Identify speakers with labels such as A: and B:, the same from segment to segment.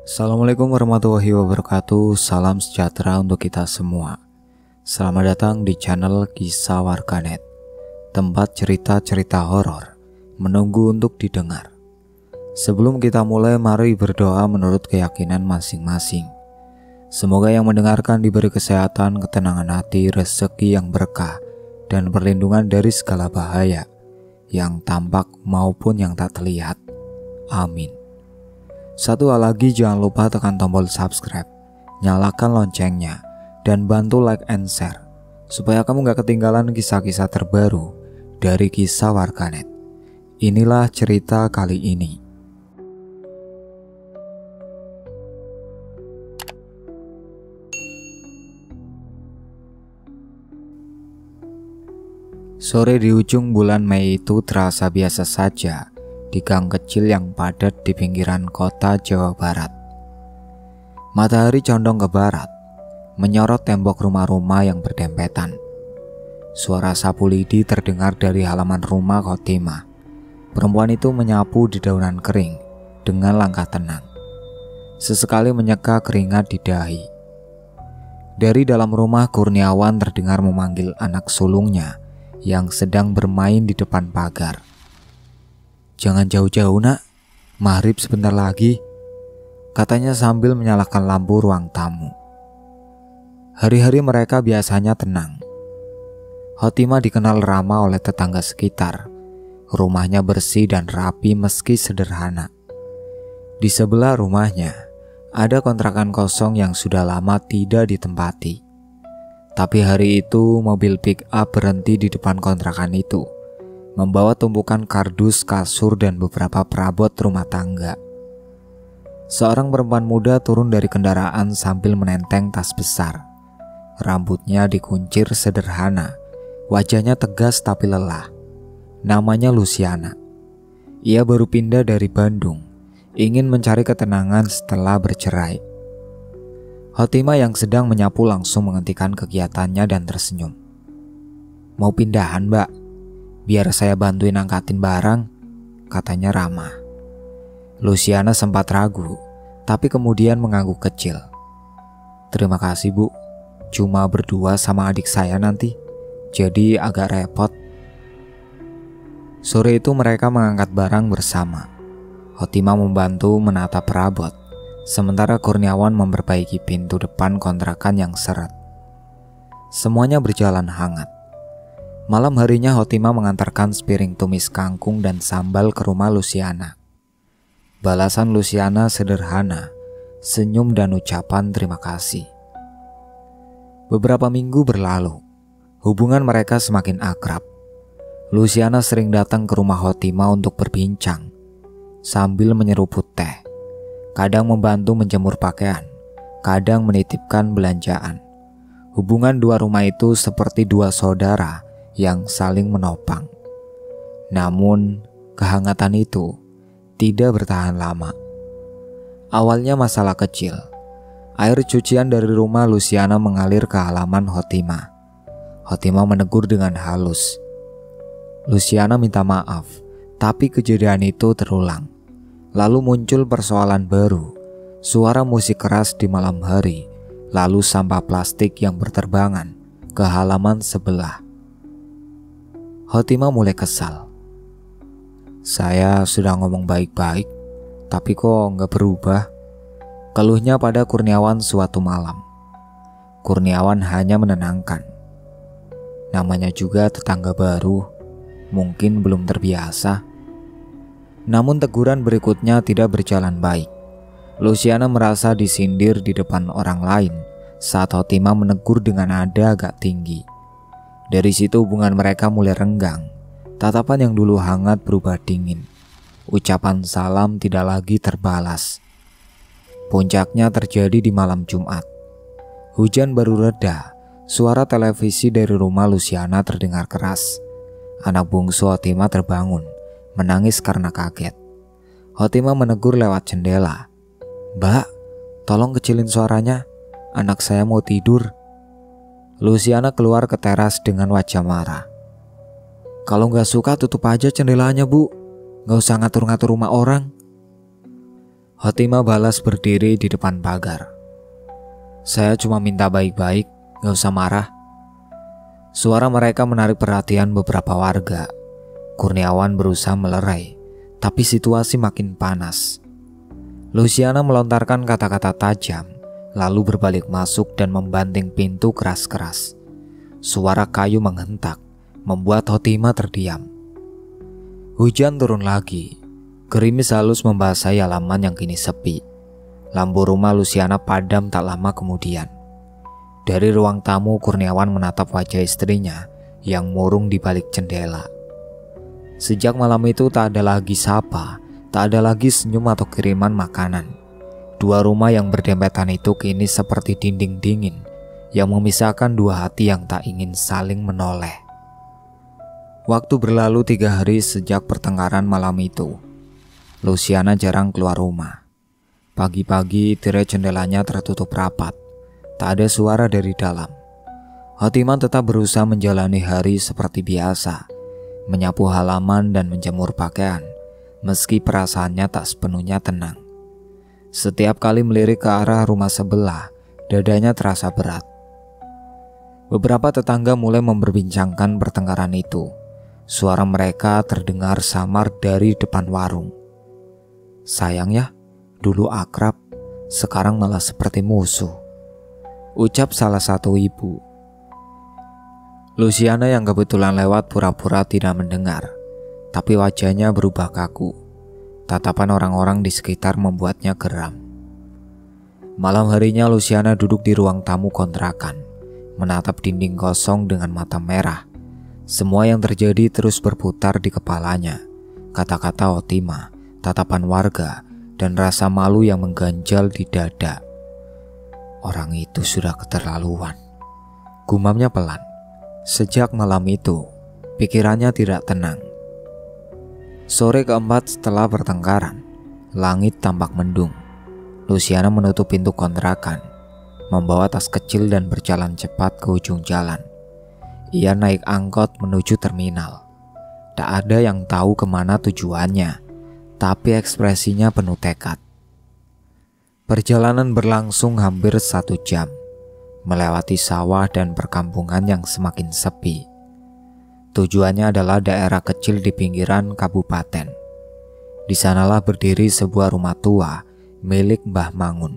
A: Assalamualaikum warahmatullahi wabarakatuh. Salam sejahtera untuk kita semua. Selamat datang di channel Kisah Warganet, tempat cerita-cerita horor menunggu untuk didengar. Sebelum kita mulai, mari berdoa menurut keyakinan masing-masing. Semoga yang mendengarkan diberi kesehatan, ketenangan hati, rezeki yang berkah, dan perlindungan dari segala bahaya yang tampak maupun yang tak terlihat. Amin. Satu hal lagi, jangan lupa tekan tombol subscribe, nyalakan loncengnya, dan bantu like and share supaya kamu gak ketinggalan kisah-kisah terbaru dari Kisah Warganet. Inilah cerita kali ini. Sore di ujung bulan Mei itu terasa biasa saja di gang kecil yang padat di pinggiran kota Jawa Barat. Matahari condong ke barat, menyorot tembok rumah-rumah yang berdempetan. Suara sapu lidi terdengar dari halaman rumah Khotimah. Perempuan itu menyapu dedaunan kering dengan langkah tenang. Sesekali menyeka keringat di dahi. Dari dalam rumah, Kurniawan terdengar memanggil anak sulungnya yang sedang bermain di depan pagar. "Jangan jauh-jauh nak, maghrib sebentar lagi," katanya sambil menyalakan lampu ruang tamu. Hari-hari mereka biasanya tenang. Khotimah dikenal ramah oleh tetangga sekitar. Rumahnya bersih dan rapi meski sederhana. Di sebelah rumahnya ada kontrakan kosong yang sudah lama tidak ditempati. Tapi hari itu mobil pick up berhenti di depan kontrakan itu, membawa tumpukan kardus, kasur, dan beberapa perabot rumah tangga. Seorang perempuan muda turun dari kendaraan sambil menenteng tas besar. Rambutnya dikuncir sederhana, wajahnya tegas tapi lelah. Namanya Luciana. Ia baru pindah dari Bandung, ingin mencari ketenangan setelah bercerai. Khotimah yang sedang menyapu langsung menghentikan kegiatannya dan tersenyum. "Mau pindahan, Mbak? Biar saya bantuin angkatin barang," katanya ramah. Luciana sempat ragu, tapi kemudian mengangguk kecil. "Terima kasih Bu, cuma berdua sama adik saya nanti, jadi agak repot." Sore itu mereka mengangkat barang bersama. Khotimah membantu menata perabot, sementara Kurniawan memperbaiki pintu depan kontrakan yang seret. Semuanya berjalan hangat. Malam harinya Khotimah mengantarkan sepiring tumis kangkung dan sambal ke rumah Luciana. Balasan Luciana sederhana, senyum dan ucapan terima kasih. Beberapa minggu berlalu, hubungan mereka semakin akrab. Luciana sering datang ke rumah Khotimah untuk berbincang, sambil menyeruput teh. Kadang membantu menjemur pakaian, kadang menitipkan belanjaan. Hubungan dua rumah itu seperti dua saudara yang saling menopang. Namun, kehangatan itu tidak bertahan lama. Awalnya masalah kecil. Air cucian dari rumah Luciana mengalir ke halaman Khotimah. Khotimah menegur dengan halus. Luciana minta maaf, tapi kejadian itu terulang. Lalu muncul persoalan baru, suara musik keras di malam hari, lalu sampah plastik yang berterbangan ke halaman sebelah. Khotimah mulai kesal. "Saya sudah ngomong baik-baik, tapi kok nggak berubah?" keluhnya pada Kurniawan suatu malam. Kurniawan hanya menenangkan. Namanya juga tetangga baru, mungkin belum terbiasa. Namun teguran berikutnya tidak berjalan baik. Luciana merasa disindir di depan orang lain saat Khotimah menegur dengan nada agak tinggi. Dari situ hubungan mereka mulai renggang. Tatapan yang dulu hangat berubah dingin. Ucapan salam tidak lagi terbalas. Puncaknya terjadi di malam Jumat. Hujan baru reda. Suara televisi dari rumah Luciana terdengar keras. Anak bungsu Khotimah terbangun, menangis karena kaget. Khotimah menegur lewat jendela. "Mbak, tolong kecilin suaranya. Anak saya mau tidur." Luciana keluar ke teras dengan wajah marah. "Kalau nggak suka tutup aja jendelanya Bu. Nggak usah ngatur-ngatur rumah orang." Hotima balas berdiri di depan pagar. "Saya cuma minta baik-baik, gak usah marah." Suara mereka menarik perhatian beberapa warga. Kurniawan berusaha melerai, tapi situasi makin panas. Luciana melontarkan kata-kata tajam, lalu berbalik masuk dan membanting pintu keras-keras. Suara kayu menghentak, membuat Hotima terdiam. Hujan turun lagi. Gerimis halus membasahi halaman yang kini sepi. Lampu rumah Luciana padam tak lama kemudian. Dari ruang tamu, Kurniawan menatap wajah istrinya yang murung di balik jendela. Sejak malam itu tak ada lagi sapa, tak ada lagi senyum atau kiriman makanan. Dua rumah yang berdempetan itu kini seperti dinding dingin yang memisahkan dua hati yang tak ingin saling menoleh. Waktu berlalu 3 hari sejak pertengkaran malam itu. Luciana jarang keluar rumah. Pagi-pagi tirai jendelanya tertutup rapat. Tak ada suara dari dalam. Hotima tetap berusaha menjalani hari seperti biasa, menyapu halaman dan menjemur pakaian, meski perasaannya tak sepenuhnya tenang. Setiap kali melirik ke arah rumah sebelah, dadanya terasa berat. Beberapa tetangga mulai memperbincangkan pertengkaran itu. Suara mereka terdengar samar dari depan warung. "Sayang ya, dulu akrab, sekarang malah seperti musuh," ucap salah satu ibu. Luciana yang kebetulan lewat pura-pura tidak mendengar, tapi wajahnya berubah kaku. Tatapan orang-orang di sekitar membuatnya geram. Malam harinya Luciana duduk di ruang tamu kontrakan, menatap dinding kosong dengan mata merah. Semua yang terjadi terus berputar di kepalanya. Kata-kata Hotima, tatapan warga, dan rasa malu yang mengganjal di dada. Orang itu sudah keterlaluan, gumamnya pelan. Sejak malam itu, pikirannya tidak tenang. Sore keempat setelah pertengkaran, langit tampak mendung. Luciana menutup pintu kontrakan, membawa tas kecil dan berjalan cepat ke ujung jalan. Ia naik angkot menuju terminal. Tak ada yang tahu kemana tujuannya, tapi ekspresinya penuh tekad. Perjalanan berlangsung hampir 1 jam, melewati sawah dan perkampungan yang semakin sepi. Tujuannya adalah daerah kecil di pinggiran kabupaten. Di sanalah berdiri sebuah rumah tua milik Mbah Mangun,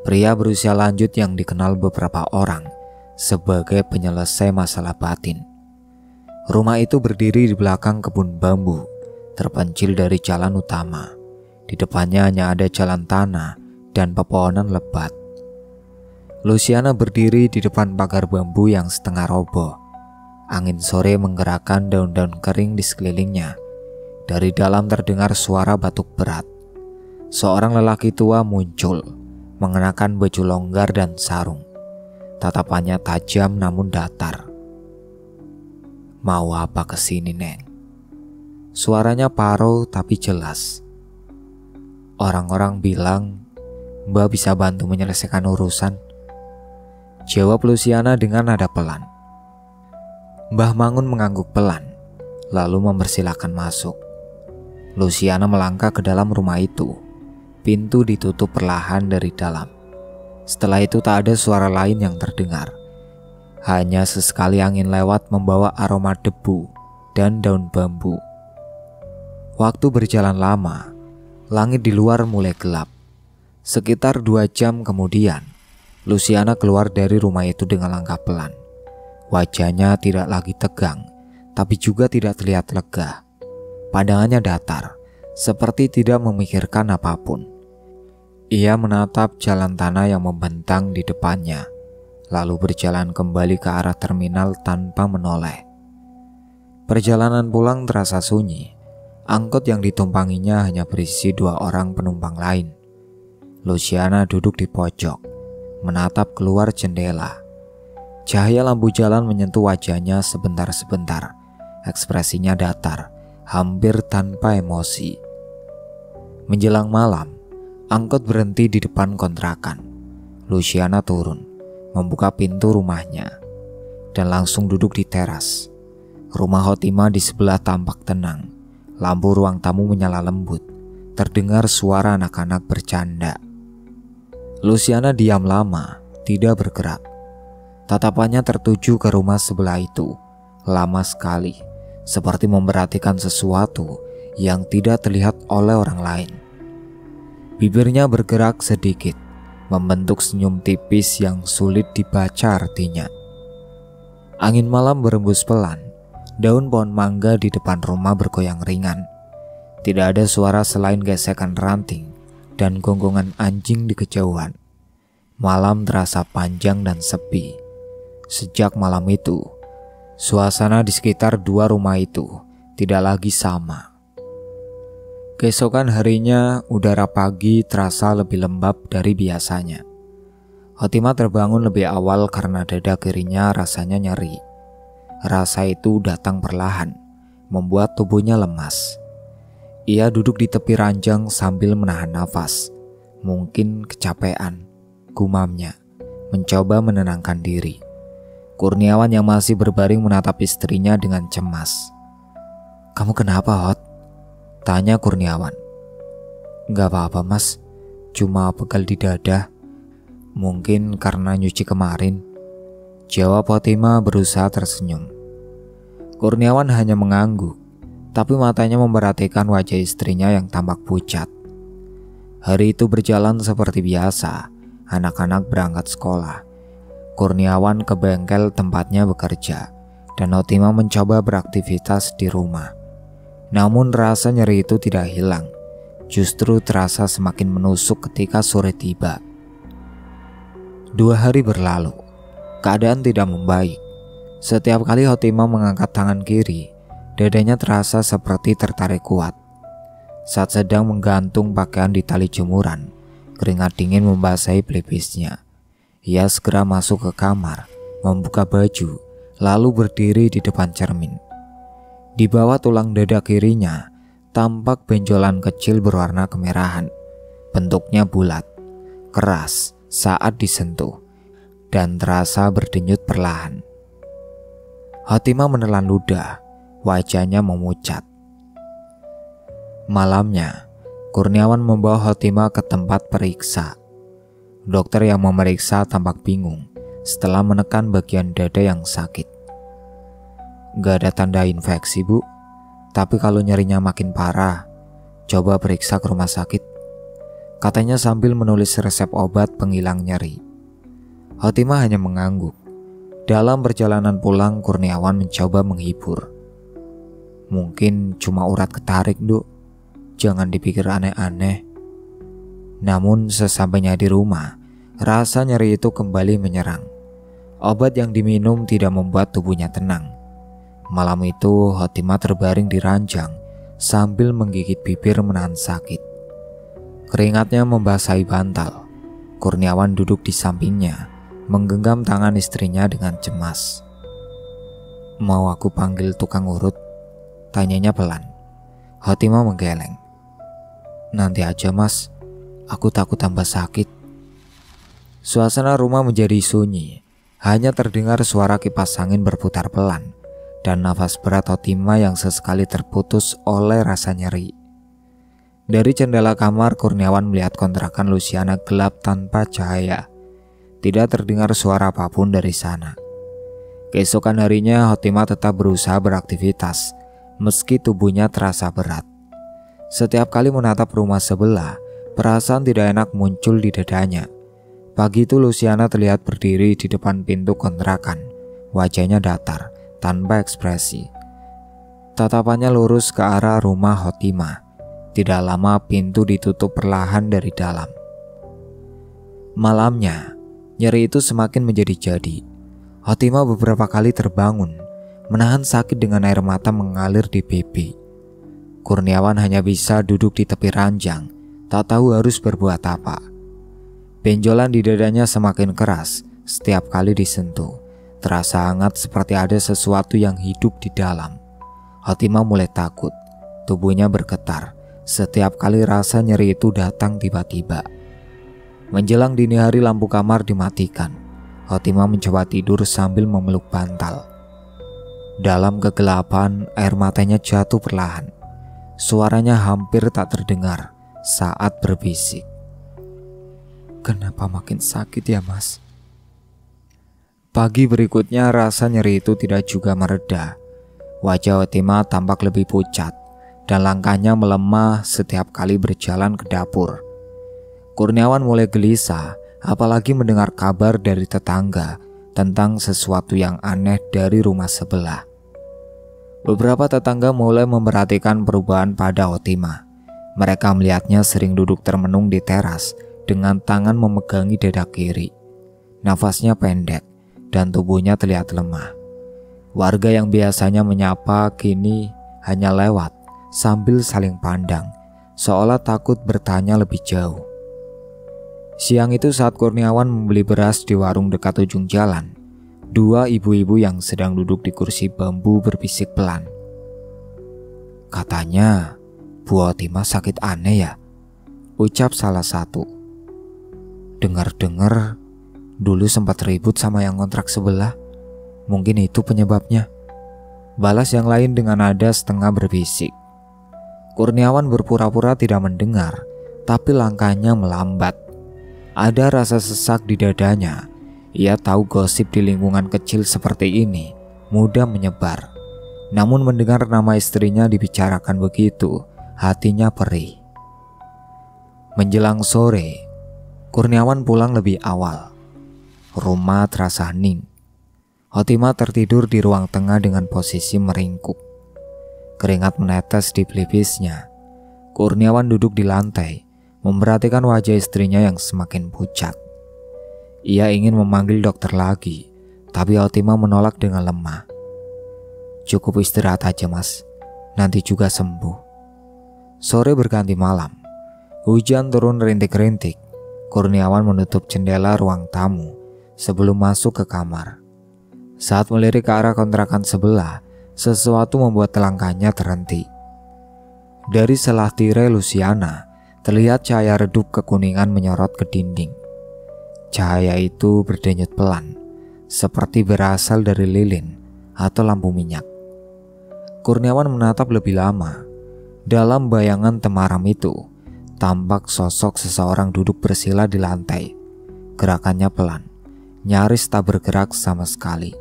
A: pria berusia lanjut yang dikenal beberapa orang sebagai penyelesai masalah batin. Rumah itu berdiri di belakang kebun bambu, terpencil dari jalan utama. Di depannya hanya ada jalan tanah dan pepohonan lebat. Luciana berdiri di depan pagar bambu yang setengah roboh. Angin sore menggerakkan daun-daun kering di sekelilingnya. Dari dalam terdengar suara batuk berat. Seorang lelaki tua muncul, mengenakan baju longgar dan sarung. Tatapannya tajam namun datar. "Mau apa kesini, Neng?" Suaranya paro tapi jelas. "Orang-orang bilang Mbak bisa bantu menyelesaikan urusan," jawab Luciana dengan nada pelan. Mbah Mangun mengangguk pelan, lalu mempersilahkan masuk. Luciana melangkah ke dalam rumah itu. Pintu ditutup perlahan dari dalam. Setelah itu tak ada suara lain yang terdengar. Hanya sesekali angin lewat membawa aroma debu dan daun bambu. Waktu berjalan lama, langit di luar mulai gelap. Sekitar 2 jam kemudian, Luciana keluar dari rumah itu dengan langkah pelan. Wajahnya tidak lagi tegang, tapi juga tidak terlihat lega. Pandangannya datar, seperti tidak memikirkan apapun. Ia menatap jalan tanah yang membentang di depannya, lalu berjalan kembali ke arah terminal tanpa menoleh. Perjalanan pulang terasa sunyi. Angkot yang ditumpanginya hanya berisi 2 orang penumpang lain. Luciana duduk di pojok, menatap keluar jendela. Cahaya lampu jalan menyentuh wajahnya sebentar-sebentar. Ekspresinya datar, hampir tanpa emosi. Menjelang malam, angkot berhenti di depan kontrakan. Luciana turun, membuka pintu rumahnya, dan langsung duduk di teras. Rumah Hotima di sebelah tampak tenang. Lampu ruang tamu menyala lembut, terdengar suara anak-anak bercanda. Luciana diam lama, tidak bergerak. Tatapannya tertuju ke rumah sebelah itu, lama sekali, seperti memperhatikan sesuatu yang tidak terlihat oleh orang lain. Bibirnya bergerak sedikit, membentuk senyum tipis yang sulit dibaca artinya. Angin malam berembus pelan, daun pohon mangga di depan rumah bergoyang ringan. Tidak ada suara selain gesekan ranting dan gonggongan anjing di kejauhan. Malam terasa panjang dan sepi. Sejak malam itu, suasana di sekitar dua rumah itu tidak lagi sama. Keesokan harinya, udara pagi terasa lebih lembab dari biasanya. Hotima terbangun lebih awal karena dada kirinya rasanya nyeri. Rasa itu datang perlahan, membuat tubuhnya lemas. Ia duduk di tepi ranjang sambil menahan nafas. Mungkin kecapean, gumamnya, mencoba menenangkan diri. Kurniawan yang masih berbaring menatap istrinya dengan cemas. "Kamu kenapa, Hot?" tanya Kurniawan. "Gak apa-apa mas, cuma pegal di dada. Mungkin karena nyuci kemarin," jawab Hotima berusaha tersenyum. Kurniawan hanya mengangguk, tapi matanya memperhatikan wajah istrinya yang tampak pucat. Hari itu berjalan seperti biasa. Anak-anak berangkat sekolah. Kurniawan ke bengkel tempatnya bekerja, dan Hotima mencoba beraktivitas di rumah. Namun rasa nyeri itu tidak hilang, justru terasa semakin menusuk ketika sore tiba. 2 hari berlalu, keadaan tidak membaik. Setiap kali Hotima mengangkat tangan kiri, dadanya terasa seperti tertarik kuat. Saat sedang menggantung pakaian di tali jemuran, keringat dingin membasahi pelipisnya. Ia segera masuk ke kamar, membuka baju, lalu berdiri di depan cermin. Di bawah tulang dada kirinya, tampak benjolan kecil berwarna kemerahan. Bentuknya bulat, keras saat disentuh, dan terasa berdenyut perlahan. Hotima menelan ludah, wajahnya memucat. Malamnya, Kurniawan membawa Hotima ke tempat periksa. Dokter yang memeriksa tampak bingung setelah menekan bagian dada yang sakit. "Gak ada tanda infeksi bu, tapi kalau nyerinya makin parah, coba periksa ke rumah sakit," katanya sambil menulis resep obat penghilang nyeri. Hotima hanya mengangguk. Dalam perjalanan pulang, Kurniawan mencoba menghibur. "Mungkin cuma urat ketarik duk, jangan dipikir aneh-aneh." Namun sesampainya di rumah, rasa nyeri itu kembali menyerang. Obat yang diminum tidak membuat tubuhnya tenang. Malam itu Hotima terbaring di ranjang sambil menggigit bibir menahan sakit. Keringatnya membasahi bantal. Kurniawan duduk di sampingnya, menggenggam tangan istrinya dengan cemas. "Mau aku panggil tukang urut?" tanyanya pelan. Hotima menggeleng. "Nanti aja mas, aku takut tambah sakit." Suasana rumah menjadi sunyi. Hanya terdengar suara kipas angin berputar pelan dan nafas berat Hotima yang sesekali terputus oleh rasa nyeri. Dari jendela kamar, Kurniawan melihat kontrakan Luciana gelap tanpa cahaya. Tidak terdengar suara apapun dari sana. Keesokan harinya, Hotima tetap berusaha beraktivitas, meski tubuhnya terasa berat. Setiap kali menatap rumah sebelah, perasaan tidak enak muncul di dadanya. Pagi itu Luciana terlihat berdiri di depan pintu kontrakan. Wajahnya datar, tanpa ekspresi. Tatapannya lurus ke arah rumah Hotima. Tidak lama pintu ditutup perlahan dari dalam. Malamnya, nyeri itu semakin menjadi-jadi. Hotima beberapa kali terbangun, menahan sakit dengan air mata mengalir di pipi. Kurniawan hanya bisa duduk di tepi ranjang, tak tahu harus berbuat apa. Benjolan di dadanya semakin keras setiap kali disentuh. Terasa hangat seperti ada sesuatu yang hidup di dalam. Hotima mulai takut, tubuhnya bergetar setiap kali rasa nyeri itu datang tiba-tiba. Menjelang dini hari, lampu kamar dimatikan. Hotima mencoba tidur sambil memeluk bantal. Dalam kegelapan, air matanya jatuh perlahan. Suaranya hampir tak terdengar, saat berbisik, "Kenapa makin sakit ya, Mas?" Pagi berikutnya rasa nyeri itu tidak juga mereda. Wajah Otima tampak lebih pucat dan langkahnya melemah setiap kali berjalan ke dapur. Kurniawan mulai gelisah, apalagi mendengar kabar dari tetangga tentang sesuatu yang aneh dari rumah sebelah. Beberapa tetangga mulai memperhatikan perubahan pada Otima. Mereka melihatnya sering duduk termenung di teras dengan tangan memegangi dada kiri. Nafasnya pendek dan tubuhnya terlihat lemah. Warga yang biasanya menyapa kini hanya lewat sambil saling pandang, seolah takut bertanya lebih jauh. Siang itu saat Kurniawan membeli beras di warung dekat ujung jalan, dua ibu-ibu yang sedang duduk di kursi bambu berbisik pelan. "Katanya Bu Otima sakit aneh ya?" ucap salah satu. "Dengar-dengar dulu sempat ribut sama yang kontrak sebelah. Mungkin itu penyebabnya," balas yang lain dengan nada setengah berbisik. Kurniawan berpura-pura tidak mendengar, tapi langkahnya melambat. Ada rasa sesak di dadanya. Ia tahu gosip di lingkungan kecil seperti ini mudah menyebar. Namun mendengar nama istrinya dibicarakan begitu, hatinya perih. Menjelang sore, Kurniawan pulang lebih awal. Rumah terasa hening. Otima tertidur di ruang tengah dengan posisi meringkuk. Keringat menetes di pelipisnya. Kurniawan duduk di lantai, memperhatikan wajah istrinya yang semakin pucat. Ia ingin memanggil dokter lagi, tapi Otima menolak dengan lemah. "Cukup istirahat aja, Mas. Nanti juga sembuh." Sore berganti malam. Hujan turun rintik-rintik. Kurniawan menutup jendela ruang tamu sebelum masuk ke kamar. Saat melirik ke arah kontrakan sebelah, sesuatu membuat langkahnya terhenti. Dari selah tirai Luciana, terlihat cahaya redup kekuningan menyorot ke dinding. Cahaya itu berdenyut pelan, seperti berasal dari lilin atau lampu minyak. Kurniawan menatap lebih lama. Dalam bayangan temaram itu, tampak sosok seseorang duduk bersila di lantai. Gerakannya pelan, nyaris tak bergerak sama sekali.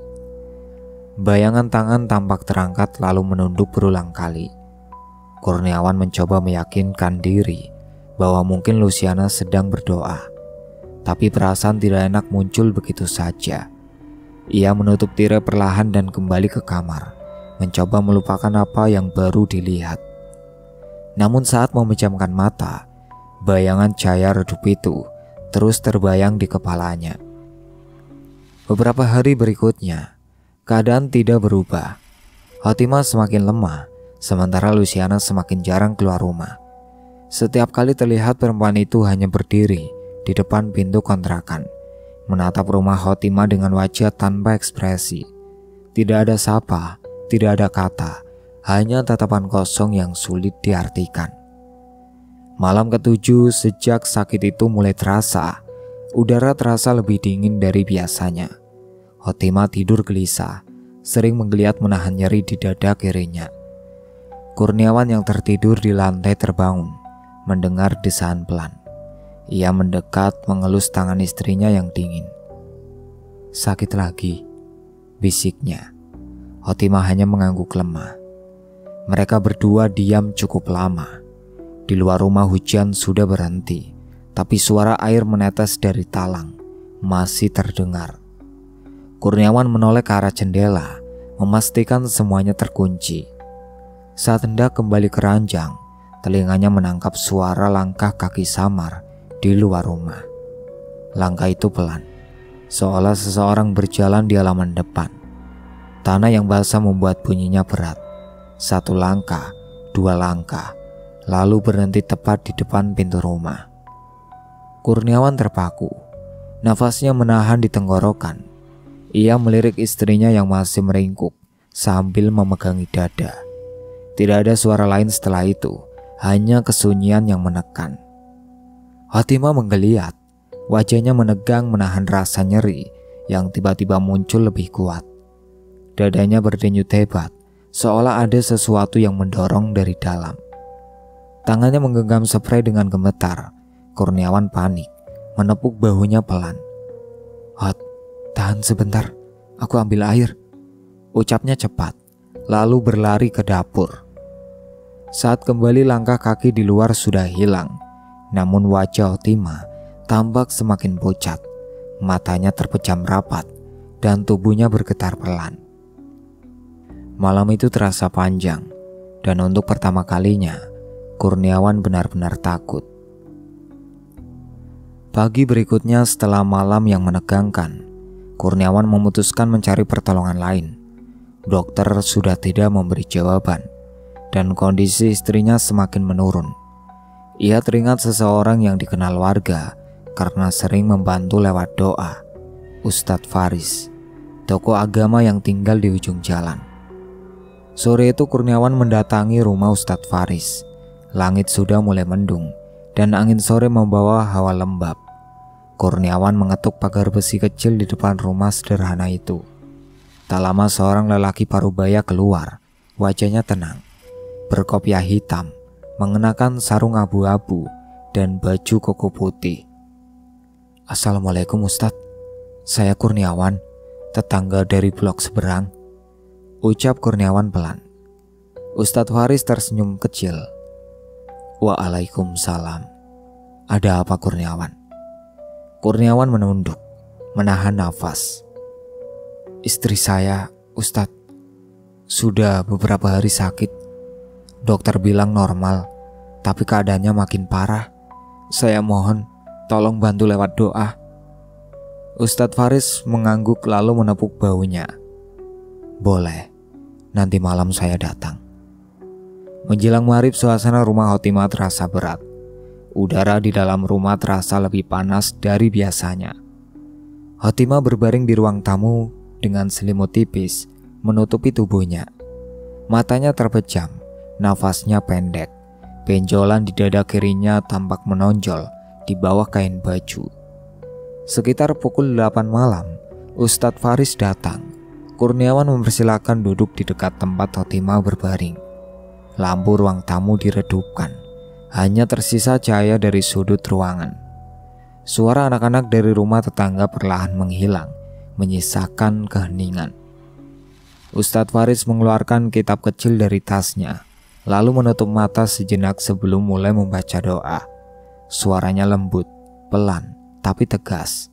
A: Bayangan tangan tampak terangkat lalu menunduk berulang kali. Kurniawan mencoba meyakinkan diri bahwa mungkin Luciana sedang berdoa. Tapi perasaan tidak enak muncul begitu saja. Ia menutup tirai perlahan dan kembali ke kamar, mencoba melupakan apa yang baru dilihat. Namun saat memejamkan mata, bayangan cahaya redup itu terus terbayang di kepalanya. Beberapa hari berikutnya, keadaan tidak berubah. Otima semakin lemah, sementara Luciana semakin jarang keluar rumah. Setiap kali terlihat perempuan itu hanya berdiri di depan pintu kontrakan, menatap rumah Otima dengan wajah tanpa ekspresi. Tidak ada sapa, tidak ada kata, hanya tatapan kosong yang sulit diartikan. Malam ketujuh sejak sakit itu mulai terasa, udara terasa lebih dingin dari biasanya. Otima tidur gelisah, sering menggeliat menahan nyeri di dada kirinya. Kurniawan yang tertidur di lantai terbangun, mendengar desahan pelan. Ia mendekat mengelus tangan istrinya yang dingin. "Sakit lagi," bisiknya. Otima hanya mengangguk lemah. Mereka berdua diam cukup lama. Di luar rumah hujan sudah berhenti, tapi suara air menetes dari talang masih terdengar. Kurniawan menoleh ke arah jendela, memastikan semuanya terkunci. Saat hendak kembali ke ranjang, telinganya menangkap suara langkah kaki samar di luar rumah. Langkah itu pelan, seolah seseorang berjalan di halaman depan. Tanah yang basah membuat bunyinya berat. Satu langkah, dua langkah, lalu berhenti tepat di depan pintu rumah. Kurniawan terpaku, nafasnya menahan di tenggorokan. Ia melirik istrinya yang masih meringkuk sambil memegangi dada. Tidak ada suara lain setelah itu, hanya kesunyian yang menekan. Otima menggeliat, wajahnya menegang menahan rasa nyeri yang tiba-tiba muncul lebih kuat. Dadanya berdenyut hebat, seolah ada sesuatu yang mendorong dari dalam. Tangannya menggenggam spray dengan gemetar. Kurniawan panik, menepuk bahunya pelan. "Hot, tahan sebentar, aku ambil air," ucapnya cepat, lalu berlari ke dapur. Saat kembali langkah kaki di luar sudah hilang, namun wajah Hotima tampak semakin pucat, matanya terpejam rapat, dan tubuhnya bergetar pelan. Malam itu terasa panjang, dan untuk pertama kalinya, Kurniawan benar-benar takut. Pagi berikutnya setelah malam yang menegangkan, Kurniawan memutuskan mencari pertolongan lain. Dokter sudah tidak memberi jawaban, dan kondisi istrinya semakin menurun. Ia teringat seseorang yang dikenal warga karena sering membantu lewat doa, Ustadz Faris, tokoh agama yang tinggal di ujung jalan. Sore itu Kurniawan mendatangi rumah Ustadz Faris. Langit sudah mulai mendung, dan angin sore membawa hawa lembab. Kurniawan mengetuk pagar besi kecil di depan rumah sederhana itu. Tak lama seorang lelaki parubaya keluar, wajahnya tenang, berkopiah hitam, mengenakan sarung abu-abu dan baju koko putih. "Assalamualaikum Ustadz, saya Kurniawan, tetangga dari blok seberang," ucap Kurniawan pelan. Ustadz Faris tersenyum kecil. "Waalaikumsalam. Ada apa Kurniawan?" Kurniawan menunduk, menahan nafas. "Istri saya, Ustadz, sudah beberapa hari sakit. Dokter bilang normal, tapi keadaannya makin parah. Saya mohon, tolong bantu lewat doa." Ustadz Faris mengangguk lalu menepuk bahunya. "Boleh, nanti malam saya datang." Menjelang maghrib, suasana rumah Hotima terasa berat. Udara di dalam rumah terasa lebih panas dari biasanya. Hotima berbaring di ruang tamu dengan selimut tipis menutupi tubuhnya. Matanya terpejam, nafasnya pendek. Benjolan di dada kirinya tampak menonjol di bawah kain baju. Sekitar pukul 8 malam, Ustadz Faris datang. Kurniawan mempersilahkan duduk di dekat tempat Hotima berbaring. Lampu ruang tamu diredupkan, hanya tersisa cahaya dari sudut ruangan. Suara anak-anak dari rumah tetangga perlahan menghilang, menyisakan keheningan. Ustadz Faris mengeluarkan kitab kecil dari tasnya, lalu menutup mata sejenak sebelum mulai membaca doa. Suaranya lembut, pelan, tapi tegas.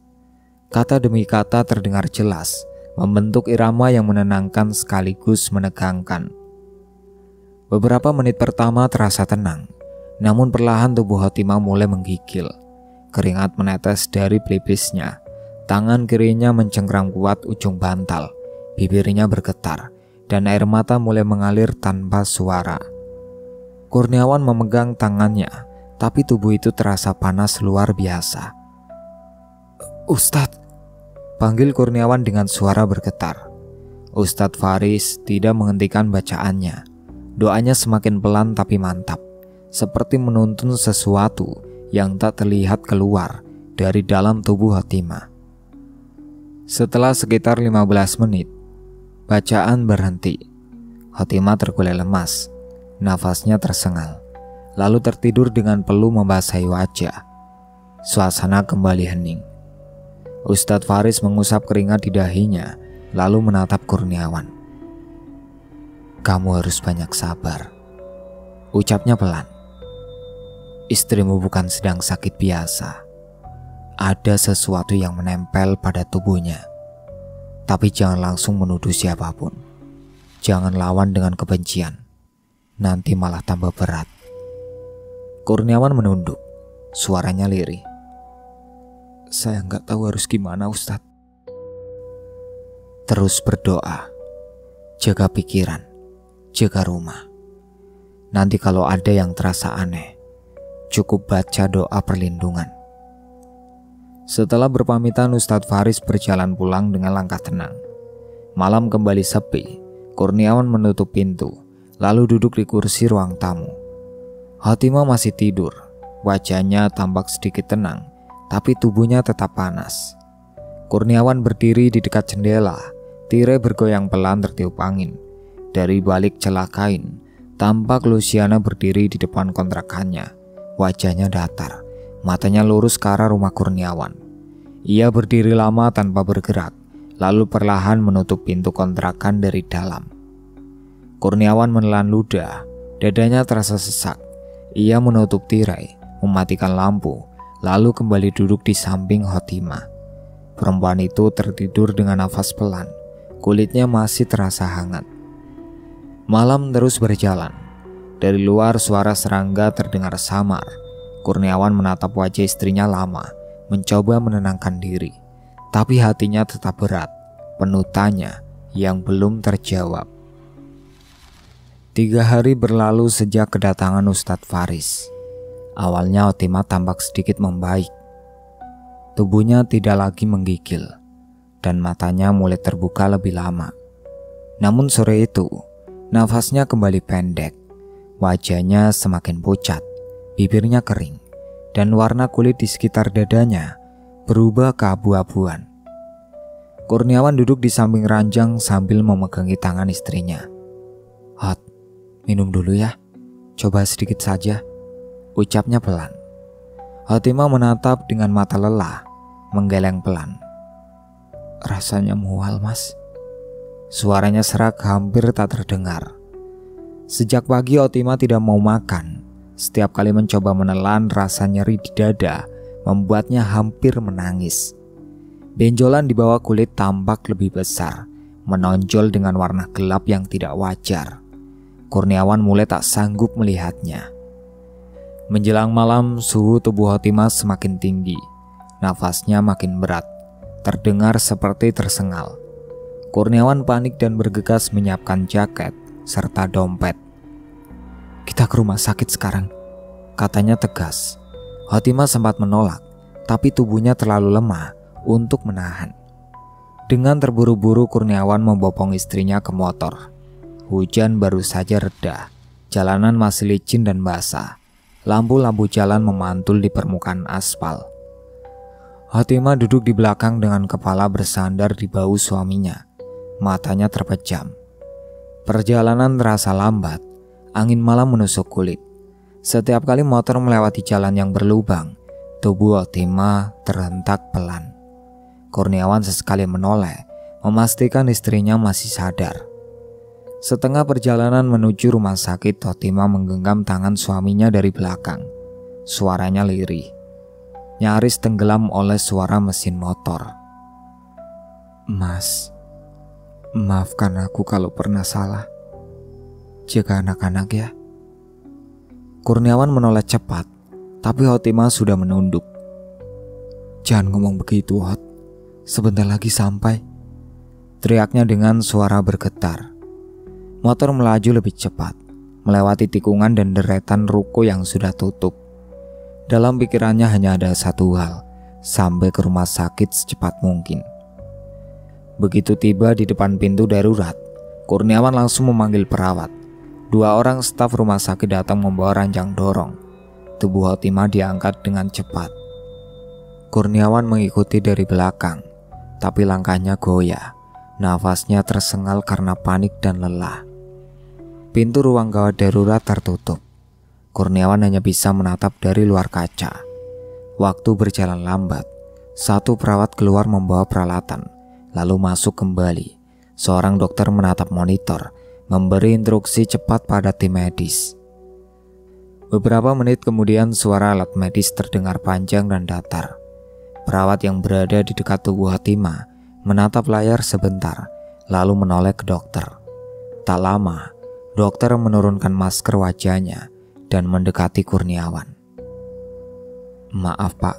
A: Kata demi kata terdengar jelas, membentuk irama yang menenangkan sekaligus menegangkan. Beberapa menit pertama terasa tenang, namun perlahan tubuh Hotima mulai menggigil. Keringat menetes dari pelipisnya. Tangan kirinya mencengkram kuat ujung bantal, bibirnya bergetar, dan air mata mulai mengalir tanpa suara. Kurniawan memegang tangannya, tapi tubuh itu terasa panas luar biasa. "Ustadz," panggil Kurniawan dengan suara bergetar. Ustadz Faris tidak menghentikan bacaannya. Doanya semakin pelan tapi mantap, seperti menuntun sesuatu yang tak terlihat keluar dari dalam tubuh Hotima. Setelah sekitar 15 menit, bacaan berhenti. Hotima terkulai lemas, nafasnya tersengal, lalu tertidur dengan peluh membasahi wajah. Suasana kembali hening. Ustadz Faris mengusap keringat di dahinya, lalu menatap Kurniawan. "Kamu harus banyak sabar," ucapnya pelan. "Istrimu bukan sedang sakit biasa. Ada sesuatu yang menempel pada tubuhnya. Tapi jangan langsung menuduh siapapun. Jangan lawan dengan kebencian. Nanti malah tambah berat." Kurniawan menunduk, suaranya lirih. "Saya nggak tahu harus gimana, Ustadz." "Terus berdoa, jaga pikiran, jaga rumah. Nanti kalau ada yang terasa aneh, cukup baca doa perlindungan." Setelah berpamitan, Ustadz Faris berjalan pulang dengan langkah tenang. Malam kembali sepi. Kurniawan menutup pintu, lalu duduk di kursi ruang tamu. Hotima masih tidur. Wajahnya tampak sedikit tenang, tapi tubuhnya tetap panas. Kurniawan berdiri di dekat jendela. Tirai bergoyang pelan tertiup angin. Dari balik celah kain, Tampak Luciana berdiri di depan kontrakannya. Wajahnya datar, matanya lurus ke arah rumah Kurniawan. Ia berdiri lama tanpa bergerak, lalu perlahan menutup pintu kontrakan dari dalam. Kurniawan menelan ludah, dadanya terasa sesak. Ia menutup tirai, mematikan lampu, lalu kembali duduk di samping Khotimah. Perempuan itu tertidur dengan nafas pelan, kulitnya masih terasa hangat. Malam terus berjalan. Dari luar suara serangga terdengar samar. Kurniawan menatap wajah istrinya lama, mencoba menenangkan diri. Tapi hatinya tetap berat, penuh tanya yang belum terjawab. 3 hari berlalu sejak kedatangan Ustadz Faris. Awalnya Khotimah tampak sedikit membaik. Tubuhnya tidak lagi menggigil, dan matanya mulai terbuka lebih lama. Namun sore itu, nafasnya kembali pendek, wajahnya semakin pucat, bibirnya kering, dan warna kulit di sekitar dadanya berubah keabu-abuan. Kurniawan duduk di samping ranjang sambil memegangi tangan istrinya. "Hot, minum dulu ya, coba sedikit saja," ucapnya pelan. Khotimah menatap dengan mata lelah, menggeleng pelan. "Rasanya mual, Mas." Suaranya serak hampir tak terdengar. Sejak pagi Khotimah tidak mau makan. Setiap kali mencoba menelan, rasa nyeri di dada membuatnya hampir menangis. Benjolan di bawah kulit tampak lebih besar, menonjol dengan warna gelap yang tidak wajar. Kurniawan mulai tak sanggup melihatnya. Menjelang malam, suhu tubuh Khotimah semakin tinggi. Nafasnya makin berat, terdengar seperti tersengal. Kurniawan panik dan bergegas menyiapkan jaket serta dompet. "Kita ke rumah sakit sekarang," katanya tegas. Khotimah sempat menolak, tapi tubuhnya terlalu lemah untuk menahan. Dengan terburu-buru Kurniawan membopong istrinya ke motor. Hujan baru saja reda, jalanan masih licin dan basah. Lampu-lampu jalan memantul di permukaan aspal. Khotimah duduk di belakang dengan kepala bersandar di bahu suaminya. Matanya terpejam. Perjalanan terasa lambat. Angin malam menusuk kulit. Setiap kali motor melewati jalan yang berlubang, tubuh Khotimah terhentak pelan. Kurniawan sesekali menoleh, memastikan istrinya masih sadar. Setengah perjalanan menuju rumah sakit, Khotimah menggenggam tangan suaminya dari belakang. Suaranya lirih, nyaris tenggelam oleh suara mesin motor. "Mas, maafkan aku kalau pernah salah. Jaga anak-anak ya." Kurniawan menoleh cepat, tapi Khotimah sudah menunduk. "Jangan ngomong begitu, Hot. Sebentar lagi sampai," teriaknya dengan suara bergetar. Motor melaju lebih cepat, melewati tikungan dan deretan ruko yang sudah tutup. Dalam pikirannya hanya ada satu hal, sampai ke rumah sakit secepat mungkin. Begitu tiba di depan pintu darurat, Kurniawan langsung memanggil perawat. 2 orang staf rumah sakit datang membawa ranjang dorong. Tubuh Khotimah diangkat dengan cepat. Kurniawan mengikuti dari belakang, tapi langkahnya goyah. Nafasnya tersengal karena panik dan lelah. Pintu ruang gawat darurat tertutup. Kurniawan hanya bisa menatap dari luar kaca. Waktu berjalan lambat. Satu perawat keluar membawa peralatan, lalu masuk kembali. Seorang dokter menatap monitor, memberi instruksi cepat pada tim medis. Beberapa menit kemudian suara alat medis terdengar panjang dan datar. Perawat yang berada di dekat tubuh Khotimah menatap layar sebentar, lalu menoleh ke dokter. Tak lama, dokter menurunkan masker wajahnya dan mendekati Kurniawan. "Maaf Pak,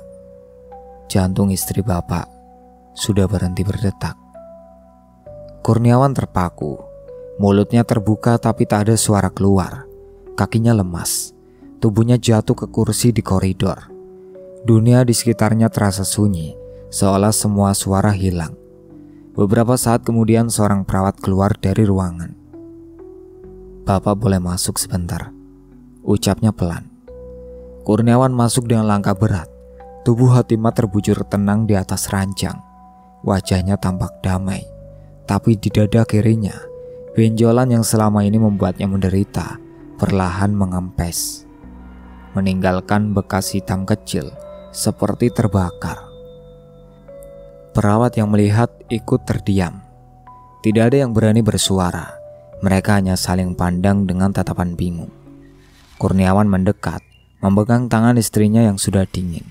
A: jantung istri Bapak sudah berhenti berdetak." Kurniawan terpaku, mulutnya terbuka tapi tak ada suara keluar. Kakinya lemas, tubuhnya jatuh ke kursi di koridor. Dunia di sekitarnya terasa sunyi, seolah semua suara hilang. Beberapa saat kemudian seorang perawat keluar dari ruangan. "Bapak boleh masuk sebentar," ucapnya pelan. Kurniawan masuk dengan langkah berat. Tubuh Khotimah terbujur tenang di atas ranjang. Wajahnya tampak damai, tapi di dada kirinya, benjolan yang selama ini membuatnya menderita perlahan mengempes, meninggalkan bekas hitam kecil seperti terbakar. Perawat yang melihat ikut terdiam. Tidak ada yang berani bersuara. Mereka hanya saling pandang dengan tatapan bingung. Kurniawan mendekat, memegang tangan istrinya yang sudah dingin.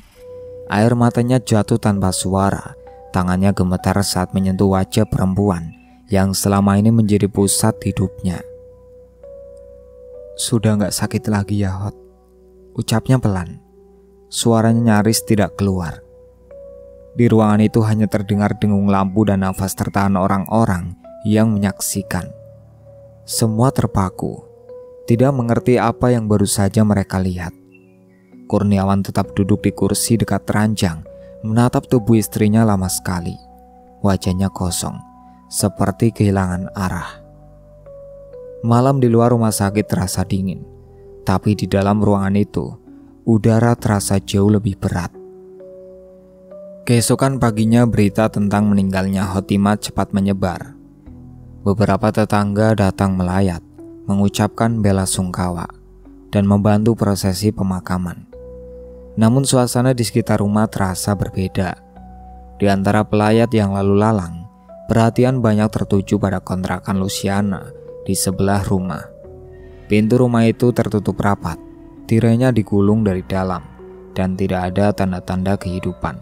A: Air matanya jatuh tanpa suara. Tangannya gemetar saat menyentuh wajah perempuan yang selama ini menjadi pusat hidupnya. "Sudah gak sakit lagi ya, Hot?" ucapnya pelan. Suaranya nyaris tidak keluar. Di ruangan itu hanya terdengar dengung lampu dan nafas tertahan orang-orang yang menyaksikan. Semua terpaku, tidak mengerti apa yang baru saja mereka lihat. Kurniawan tetap duduk di kursi dekat ranjang, menatap tubuh istrinya lama sekali. Wajahnya kosong, seperti kehilangan arah. Malam di luar rumah sakit terasa dingin, tapi di dalam ruangan itu, udara terasa jauh lebih berat. Keesokan paginya berita tentang meninggalnya Hotima cepat menyebar. Beberapa tetangga datang melayat, mengucapkan bela sungkawa, dan membantu prosesi pemakaman. Namun suasana di sekitar rumah terasa berbeda. Di antara pelayat yang lalu lalang, perhatian banyak tertuju pada kontrakan Luciana di sebelah rumah. Pintu rumah itu tertutup rapat, tirainya digulung dari dalam, dan tidak ada tanda-tanda kehidupan.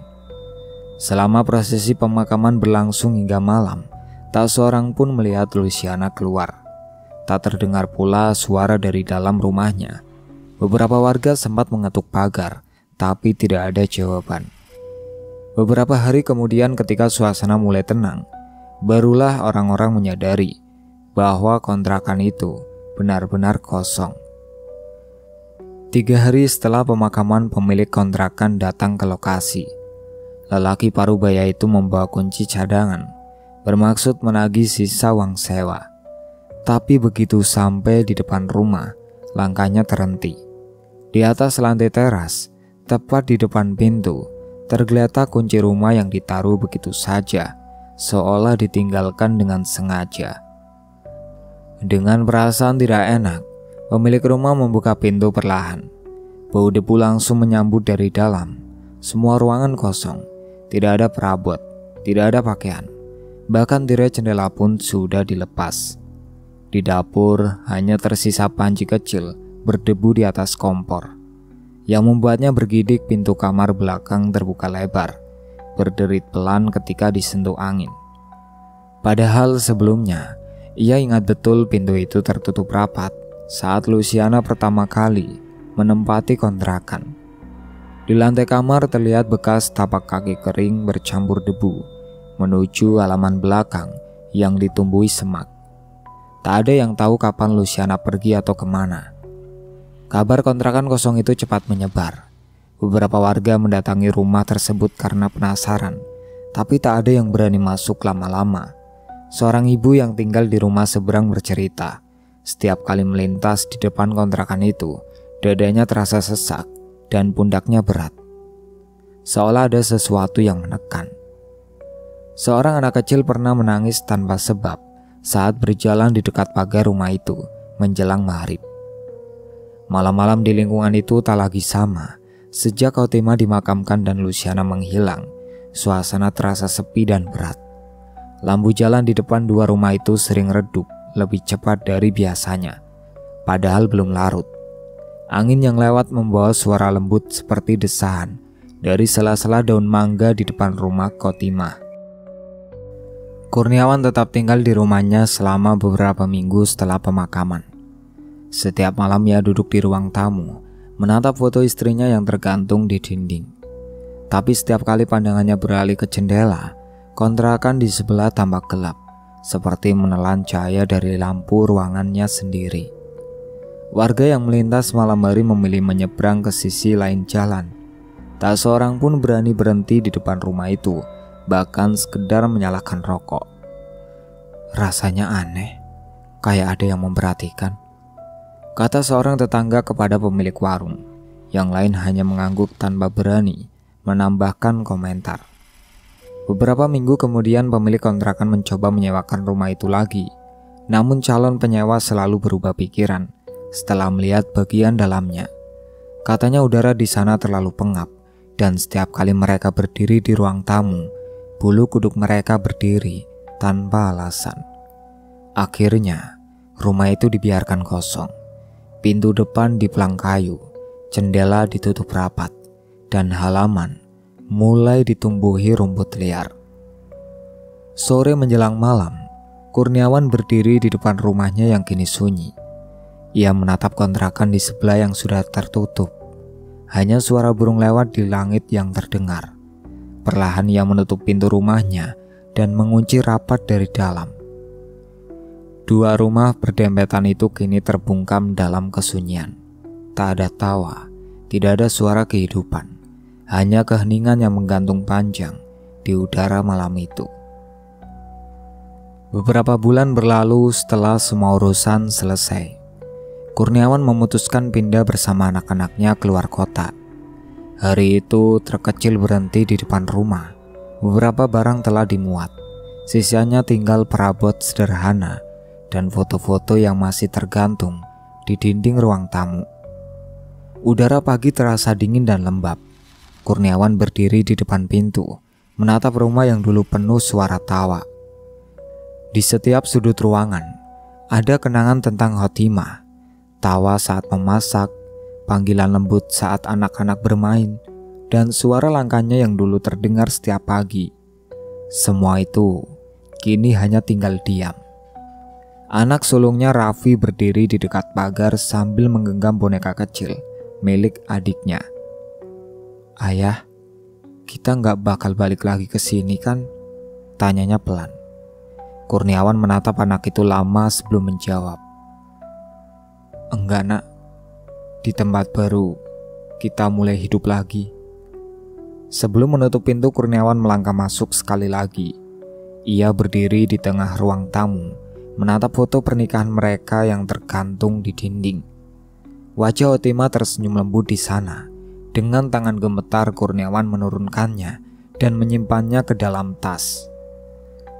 A: Selama prosesi pemakaman berlangsung hingga malam, tak seorang pun melihat Luciana keluar. Tak terdengar pula suara dari dalam rumahnya. Beberapa warga sempat mengetuk pagar, tapi tidak ada jawaban. Beberapa hari kemudian ketika suasana mulai tenang, barulah orang-orang menyadari bahwa kontrakan itu benar-benar kosong. 3 hari setelah pemakaman, pemilik kontrakan datang ke lokasi. Lelaki parubaya itu membawa kunci cadangan, bermaksud menagih sisa uang sewa. Tapi begitu sampai di depan rumah, langkahnya terhenti. Di atas lantai teras, tepat di depan pintu, tergeletak kunci rumah yang ditaruh begitu saja, seolah ditinggalkan dengan sengaja. Dengan perasaan tidak enak, pemilik rumah membuka pintu perlahan. Bau debu langsung menyambut dari dalam. Semua ruangan kosong, tidak ada perabot, tidak ada pakaian. Bahkan tirai jendela pun sudah dilepas. Di dapur hanya tersisa panci kecil berdebu di atas kompor, yang membuatnya bergidik. Pintu kamar belakang terbuka lebar, berderit pelan ketika disentuh angin. Padahal sebelumnya, ia ingat betul pintu itu tertutup rapat saat Luciana pertama kali menempati kontrakan. Di lantai kamar terlihat bekas tapak kaki kering bercampur debu menuju halaman belakang yang ditumbuhi semak. Tak ada yang tahu kapan Luciana pergi atau kemana. Kabar kontrakan kosong itu cepat menyebar. Beberapa warga mendatangi rumah tersebut karena penasaran, tapi tak ada yang berani masuk lama-lama. Seorang ibu yang tinggal di rumah seberang bercerita, setiap kali melintas di depan kontrakan itu, dadanya terasa sesak dan pundaknya berat, seolah ada sesuatu yang menekan. Seorang anak kecil pernah menangis tanpa sebab saat berjalan di dekat pagar rumah itu menjelang maghrib. Malam-malam di lingkungan itu tak lagi sama. Sejak Hotima dimakamkan dan Luciana menghilang, suasana terasa sepi dan berat. Lampu jalan di depan 2 rumah itu sering redup lebih cepat dari biasanya, padahal belum larut. Angin yang lewat membawa suara lembut seperti desahan dari sela-sela daun mangga di depan rumah Hotima. Kurniawan tetap tinggal di rumahnya selama beberapa minggu setelah pemakaman. Setiap malam ia duduk di ruang tamu, menatap foto istrinya yang tergantung di dinding. Tapi setiap kali pandangannya beralih ke jendela, kontrakan di sebelah tampak gelap, seperti menelan cahaya dari lampu ruangannya sendiri. Warga yang melintas malam hari memilih menyeberang ke sisi lain jalan. Tak seorang pun berani berhenti di depan rumah itu, bahkan sekedar menyalakan rokok. Rasanya aneh, kayak ada yang memperhatikan, kata seorang tetangga kepada pemilik warung. Yang lain hanya mengangguk tanpa berani menambahkan komentar. Beberapa minggu kemudian pemilik kontrakan mencoba menyewakan rumah itu lagi. Namun calon penyewa selalu berubah pikiran setelah melihat bagian dalamnya. Katanya udara di sana terlalu pengap, dan setiap kali mereka berdiri di ruang tamu, bulu kuduk mereka berdiri tanpa alasan. Akhirnya, rumah itu dibiarkan kosong. Pintu depan diplang kayu, jendela ditutup rapat, dan halaman mulai ditumbuhi rumput liar. Sore menjelang malam, Kurniawan berdiri di depan rumahnya yang kini sunyi. Ia menatap kontrakan di sebelah yang sudah tertutup. Hanya suara burung lewat di langit yang terdengar. Perlahan ia menutup pintu rumahnya dan mengunci rapat dari dalam. Dua rumah berdempetan itu kini terbungkam dalam kesunyian. Tak ada tawa, tidak ada suara kehidupan. Hanya keheningan yang menggantung panjang di udara malam itu. Beberapa bulan berlalu setelah semua urusan selesai. Kurniawan memutuskan pindah bersama anak-anaknya keluar kota. Hari itu truk kecil berhenti di depan rumah. Beberapa barang telah dimuat. Sisanya tinggal perabot sederhana dan foto-foto yang masih tergantung di dinding ruang tamu. Udara pagi terasa dingin dan lembab. Kurniawan berdiri di depan pintu, menatap rumah yang dulu penuh suara tawa. Di setiap sudut ruangan, ada kenangan tentang Hotimah. Tawa saat memasak, panggilan lembut saat anak-anak bermain, dan suara langkahnya yang dulu terdengar setiap pagi. Semua itu kini hanya tinggal diam. Anak sulungnya Raffi berdiri di dekat pagar sambil menggenggam boneka kecil milik adiknya. "Ayah, kita nggak bakal balik lagi ke sini kan?" tanyanya pelan. Kurniawan menatap anak itu lama sebelum menjawab. "Enggak nak, di tempat baru kita mulai hidup lagi." Sebelum menutup pintu, Kurniawan melangkah masuk sekali lagi. Ia berdiri di tengah ruang tamu, menatap foto pernikahan mereka yang tergantung di dinding. Wajah Hotimah tersenyum lembut di sana. Dengan tangan gemetar, Kurniawan menurunkannya dan menyimpannya ke dalam tas.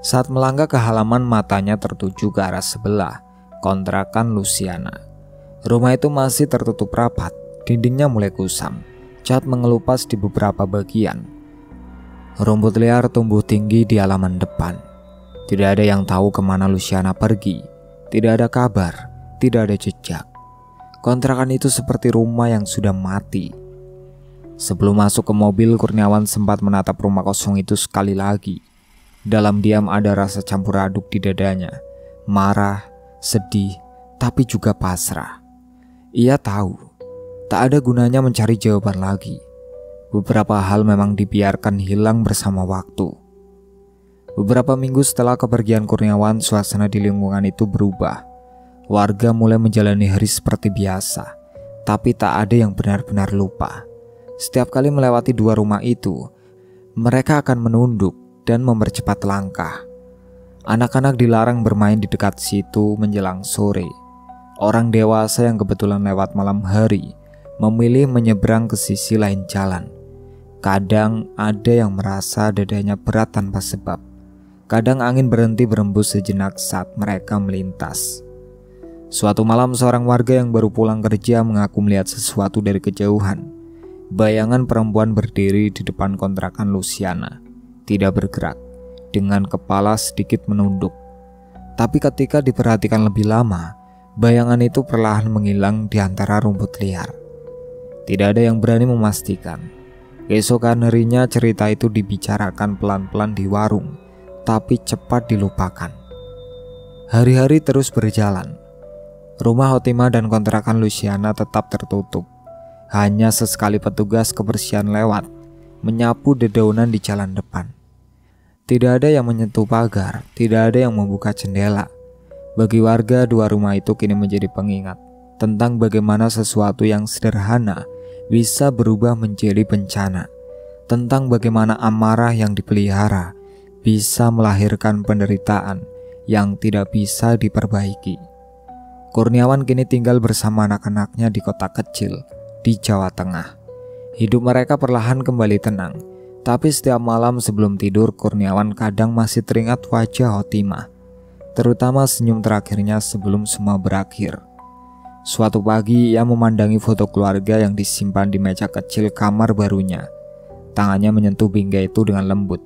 A: Saat melangkah ke halaman, matanya tertuju ke arah sebelah, kontrakan Luciana. Rumah itu masih tertutup rapat, dindingnya mulai kusam, cat mengelupas di beberapa bagian. Rumput liar tumbuh tinggi di halaman depan. Tidak ada yang tahu kemana Luciana pergi, tidak ada kabar, tidak ada jejak. Kontrakan itu seperti rumah yang sudah mati. Sebelum masuk ke mobil, Kurniawan sempat menatap rumah kosong itu sekali lagi. Dalam diam ada rasa campur aduk di dadanya, marah, sedih, tapi juga pasrah. Ia tahu, tak ada gunanya mencari jawaban lagi. Beberapa hal memang dibiarkan hilang bersama waktu. Beberapa minggu setelah kepergian Kurniawan, suasana di lingkungan itu berubah. Warga mulai menjalani hari seperti biasa, tapi tak ada yang benar-benar lupa. Setiap kali melewati dua rumah itu, mereka akan menunduk dan mempercepat langkah. Anak-anak dilarang bermain di dekat situ menjelang sore. Orang dewasa yang kebetulan lewat malam hari memilih menyeberang ke sisi lain jalan. Kadang ada yang merasa dadanya berat tanpa sebab. Kadang angin berhenti berembus sejenak saat mereka melintas. Suatu malam seorang warga yang baru pulang kerja mengaku melihat sesuatu dari kejauhan. Bayangan perempuan berdiri di depan kontrakan Luciana, tidak bergerak, dengan kepala sedikit menunduk. Tapi ketika diperhatikan lebih lama, bayangan itu perlahan menghilang di antara rumput liar. Tidak ada yang berani memastikan. Keesokan harinya cerita itu dibicarakan pelan-pelan di warung, tapi cepat dilupakan. Hari-hari terus berjalan. Rumah Hotimah dan kontrakan Luciana tetap tertutup. Hanya sesekali petugas kebersihan lewat, menyapu dedaunan di jalan depan. Tidak ada yang menyentuh pagar, tidak ada yang membuka jendela. Bagi warga, dua rumah itu kini menjadi pengingat tentang bagaimana sesuatu yang sederhana bisa berubah menjadi bencana, tentang bagaimana amarah yang dipelihara bisa melahirkan penderitaan yang tidak bisa diperbaiki. Kurniawan kini tinggal bersama anak-anaknya di kota kecil di Jawa Tengah. Hidup mereka perlahan kembali tenang, tapi setiap malam sebelum tidur Kurniawan kadang masih teringat wajah Hotimah, terutama senyum terakhirnya sebelum semua berakhir. Suatu pagi ia memandangi foto keluarga yang disimpan di meja kecil kamar barunya. Tangannya menyentuh bingkai itu dengan lembut.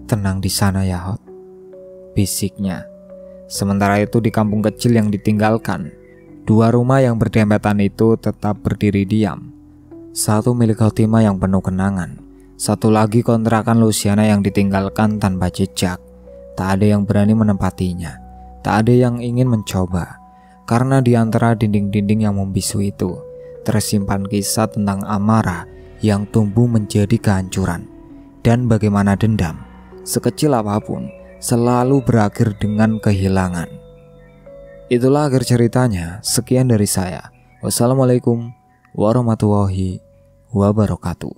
A: "Tenang di sana ya, Hot," bisiknya. Sementara itu di kampung kecil yang ditinggalkan, dua rumah yang berdempetan itu tetap berdiri diam. Satu milik Hotima yang penuh kenangan, satu lagi kontrakan Luciana yang ditinggalkan tanpa jejak. Tak ada yang berani menempatinya, tak ada yang ingin mencoba, karena di antara dinding-dinding yang membisu itu tersimpan kisah tentang amarah yang tumbuh menjadi kehancuran, dan bagaimana dendam, sekecil apapun, selalu berakhir dengan kehilangan. Itulah akhir ceritanya. Sekian dari saya. Wassalamualaikum warahmatullahi wabarakatuh.